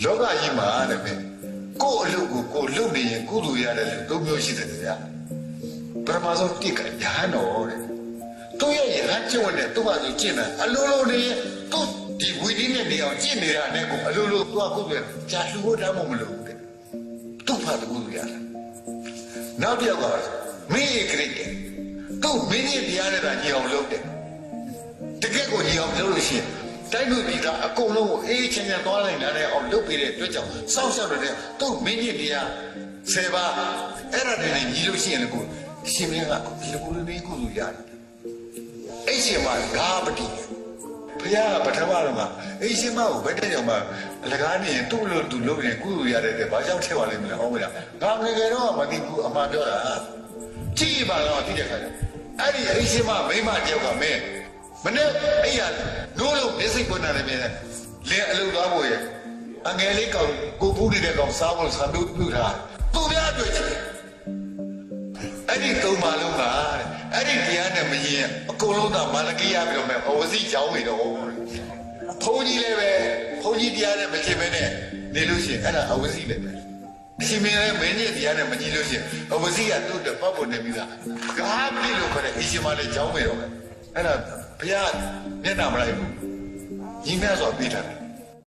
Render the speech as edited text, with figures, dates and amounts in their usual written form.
လောကကြီးမှာတဲ့ပဲကိုယ့်အလုပ်ကိုကိုယ်လုပ်နေရင်ကုသိုလ်ရတယ်လို့သုံးမျိုးရှိတယ်ဗျာပထမဆုံးတိကရဟန်းတော်တဲ့သူ့ရဲ့ရဟန်းကျင့်တဲ့သူ့ဘာသူကျင့်တာအလိုလိုနေသူ့ဒီဝိနည်းနဲ့နေအောင်ကျင့်နေတာနဲ့ကိုအလိုလိုသူကကုသိုလ်ကြာလှူဖို့တမ်းမလို့တဲ့သူ့ဘာသူကုသိုလ်ရတယ်နောက်တစ်ယောက်ကမင်းရဲ့ခရစ်တယ်သူ့မင်းရဲ့တရားနဲ့ညီအောင်လုပ်တယ်တကယ်ကိုညီအောင်လုပ်လို့ရှိရင်တိုင်းလူပြည်သားအကုန်လုံးကိုအေးချမ်းချမ်းသွားနိုင်တယ်အောင်လုပ်ပေးတဲ့အတွက်ကြောင့်စောင့်ရှောက်တဲ့သူ့မင်းကြီးတရား10ပါးအဲ့ဒါတွေညီလို့ရှိရင်လည်းကိုရှင်မင်းကဒီလိုကိုလေးကုသိုလ်ရတယ်အဲ့ရှင်မငါပတိဘုရားကပထမတော့ကအဲ့ရှင်မကိုဘယ်တဲ့ကြောင့်မှအလကားနေရင်သူ့လိုသူလုပ်ရင်ကုသိုလ်ရတဲ့ဘာကြောင့်ထည့်ပါလိမ့်မလဲဟောမလားငါငယ်ငယ်တော့မသိဘူးအမှန်ပြောတာကြည့်ပါတော့သိတဲ့ခါကျအဲ့ဒီအဲ့ရှင်မမိမတယောက်ကမင်းမနေ့အဲ့ရနိုးလို့မျက်စိပွင့်လာတယ်မြင်တယ်လင်းအလုပ်သွားဖို့ရဲ့အငယ်လေးကောင်ကိုပူးနေတဲ့ကောင်စားဖို့ဆံပြုတ်ပြုထားသူများတွေ့ချင်အဲ့ဒီသုံးပါလုံးကအဲ့ဒီတရားနဲ့မရင်အကုန်လုံးကမာလကိယပြီးတော့မဲ့ဘဝစီကြောင်းနေတော့ဘုန်းကြီးလည်းပဲဘုန်းကြီးတရားနဲ့မချင်ပဲနဲ့နေလို့ရှိရင်အဲ့ဒါအဝစီလည်းပဲအရှင်မင်းလည်းမင်းကြီးတရားနဲ့မကြည့်လို့ရှိရင်အဝစီကသူ့တပတ်ပေါ်နေပြီးသားကားပြီလို့ခေါ်တဲ့အရှင်မလည်းကြောင်းနေတော့ပဲအဲ့ဒါဘုရားမျက်နှာမလိုက်ဘူးညီမြတ်စွာပြထားတယ်